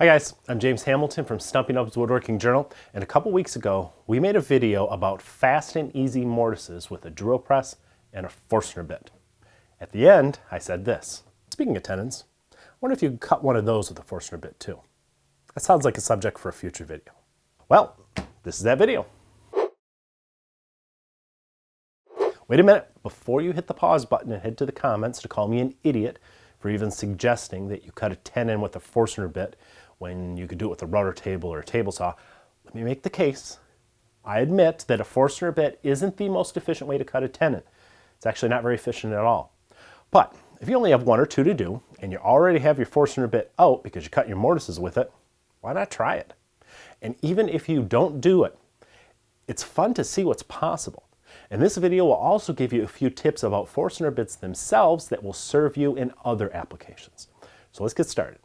Hi guys, I'm James Hamilton from Stumpy Nubs Woodworking Journal, and a couple weeks ago we made a video about fast and easy mortises with a drill press and a Forstner bit. At the end, I said this: speaking of tenons, I wonder if you could cut one of those with a Forstner bit too. That sounds like a subject for a future video. Well, this is that video. Wait a minute, before you hit the pause button and head to the comments to call me an idiot for even suggesting that you cut a tenon with a Forstner bit when you could do it with a router table or a table saw, let me make the case. I admit that a Forstner bit isn't the most efficient way to cut a tenon. It's actually not very efficient at all. But if you only have one or two to do, and you already have your Forstner bit out because you cut your mortises with it, why not try it? And even if you don't do it, it's fun to see what's possible. And this video will also give you a few tips about Forstner bits themselves that will serve you in other applications. So let's get started.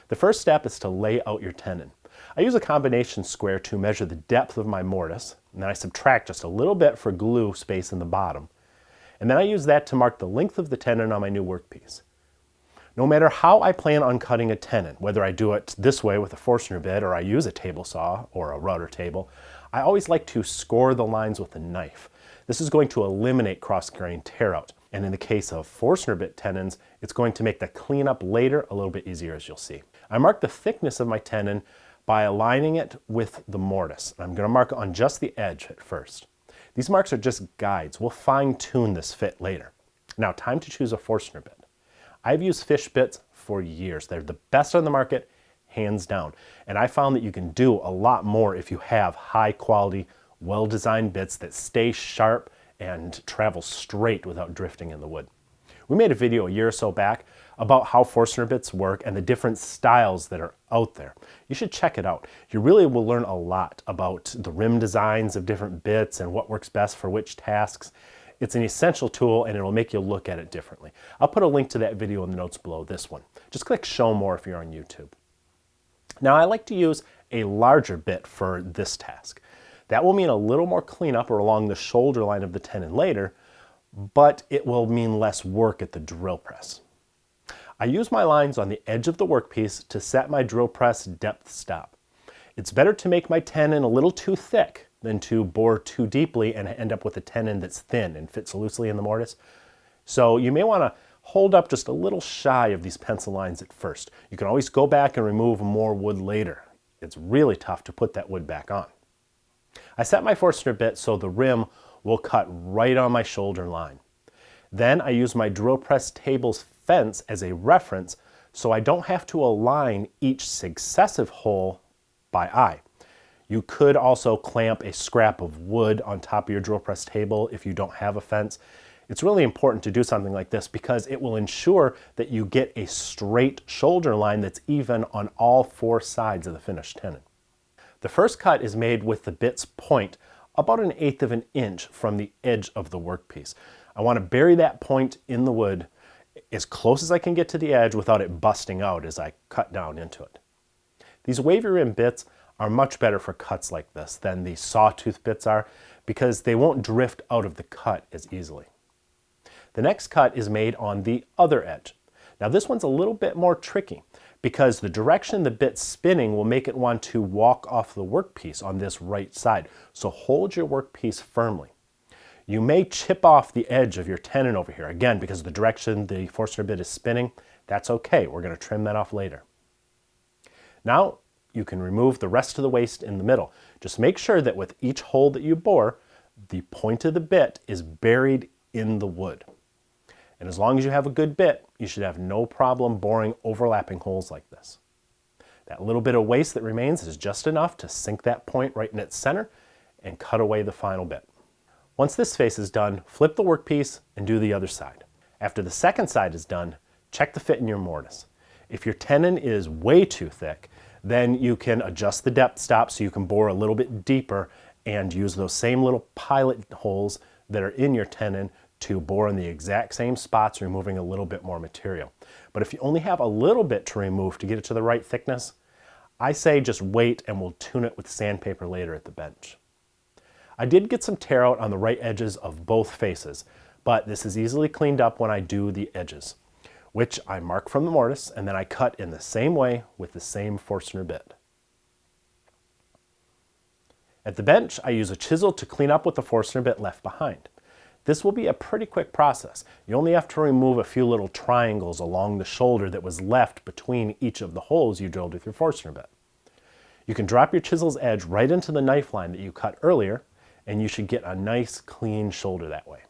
The first step is to lay out your tenon. I use a combination square to measure the depth of my mortise, and then I subtract just a little bit for glue space in the bottom. And then I use that to mark the length of the tenon on my new workpiece. No matter how I plan on cutting a tenon, whether I do it this way with a Forstner bit or I use a table saw or a router table, I always like to score the lines with a knife. This is going to eliminate cross-grain tear out. And in the case of Forstner bit tenons, it's going to make the cleanup later a little bit easier, as you'll see. I mark the thickness of my tenon by aligning it with the mortise. I'm going to mark on just the edge at first. These marks are just guides. We'll fine-tune this fit later. Now, time to choose a Forstner bit. I've used fish bits for years. They're the best on the market, hands down. And I found that you can do a lot more if you have high-quality, well-designed bits that stay sharp and travel straight without drifting in the wood. We made a video a year or so back about how Forstner bits work and the different styles that are out there. You should check it out. You really will learn a lot about the rim designs of different bits and what works best for which tasks. It's an essential tool and it'll make you look at it differently. I'll put a link to that video in the notes below this one. Just click show more if you're on YouTube. Now I like to use a larger bit for this task. That will mean a little more cleanup or along the shoulder line of the tenon later, but it will mean less work at the drill press. I use my lines on the edge of the workpiece to set my drill press depth stop. It's better to make my tenon a little too thick than to bore too deeply and end up with a tenon that's thin and fits loosely in the mortise. So you may want to hold up just a little shy of these pencil lines at first. You can always go back and remove more wood later. It's really tough to put that wood back on. I set my Forstner bit so the rim will cut right on my shoulder line. Then I use my drill press table's fence as a reference so I don't have to align each successive hole by eye. You could also clamp a scrap of wood on top of your drill press table if you don't have a fence. It's really important to do something like this because it will ensure that you get a straight shoulder line that's even on all four sides of the finished tenon. The first cut is made with the bit's point about 1/8 of an inch from the edge of the workpiece. I want to bury that point in the wood as close as I can get to the edge without it busting out as I cut down into it. These wavy rim bits are much better for cuts like this than the sawtooth bits are because they won't drift out of the cut as easily. The next cut is made on the other edge. Now this one's a little bit more tricky because the direction the bit's spinning will make it want to walk off the workpiece on this right side. So hold your workpiece firmly. You may chip off the edge of your tenon over here, again, because of the direction the Forstner bit is spinning. That's okay, we're going to trim that off later. Now you can remove the rest of the waste in the middle. Just make sure that with each hole that you bore, the point of the bit is buried in the wood. And as long as you have a good bit, you should have no problem boring overlapping holes like this. That little bit of waste that remains is just enough to sink that point right in its center and cut away the final bit. Once this face is done, flip the workpiece and do the other side. After the second side is done, check the fit in your mortise. If your tenon is way too thick, then you can adjust the depth stop so you can bore a little bit deeper and use those same little pilot holes that are in your tenon to bore in the exact same spots, removing a little bit more material. But if you only have a little bit to remove to get it to the right thickness, I say just wait and we'll tune it with sandpaper later at the bench. I did get some tear out on the right edges of both faces, but this is easily cleaned up when I do the edges. which I mark from the mortise, and then I cut in the same way with the same Forstner bit. At the bench, I use a chisel to clean up what the Forstner bit left behind. This will be a pretty quick process. You only have to remove a few little triangles along the shoulder that was left between each of the holes you drilled with your Forstner bit. You can drop your chisel's edge right into the knife line that you cut earlier, and you should get a nice clean shoulder that way.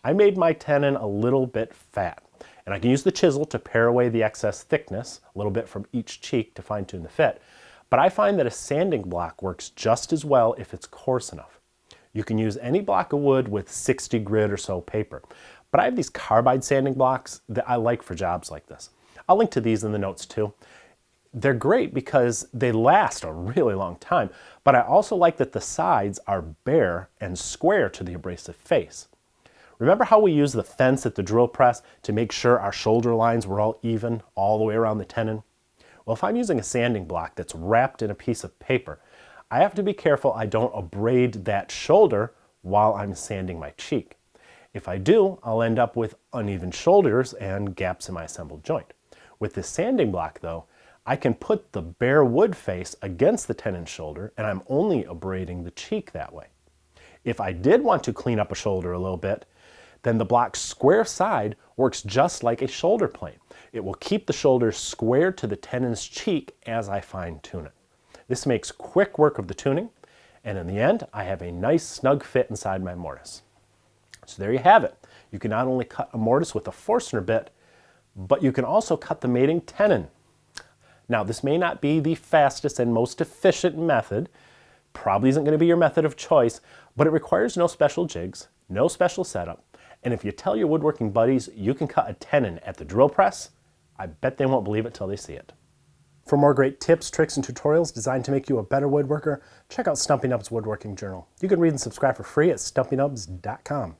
I made my tenon a little bit fat, and I can use the chisel to pare away the excess thickness, a little bit from each cheek to fine tune the fit, but I find that a sanding block works just as well if it's coarse enough. You can use any block of wood with 60 grit or so paper, but I have these carbide sanding blocks that I like for jobs like this. I'll link to these in the notes too. They're great because they last a really long time, but I also like that the sides are bare and square to the abrasive face. Remember how we used the fence at the drill press to make sure our shoulder lines were all even all the way around the tenon? Well, if I'm using a sanding block that's wrapped in a piece of paper, I have to be careful I don't abrade that shoulder while I'm sanding my cheek. If I do, I'll end up with uneven shoulders and gaps in my assembled joint. With this sanding block though, I can put the bare wood face against the tenon shoulder and I'm only abrading the cheek that way. If I did want to clean up a shoulder a little bit, then the block's square side works just like a shoulder plane. It will keep the shoulder square to the tenon's cheek as I fine tune it. This makes quick work of the tuning, and in the end, I have a nice snug fit inside my mortise. So there you have it. You can not only cut a mortise with a Forstner bit, but you can also cut the mating tenon. Now, this may not be the fastest and most efficient method, probably isn't going to be your method of choice, but it requires no special jigs, no special setup, and if you tell your woodworking buddies you can cut a tenon at the drill press, I bet they won't believe it till they see it. For more great tips, tricks, and tutorials designed to make you a better woodworker, check out Stumpy Nubs Woodworking Journal. You can read and subscribe for free at stumpynubs.com.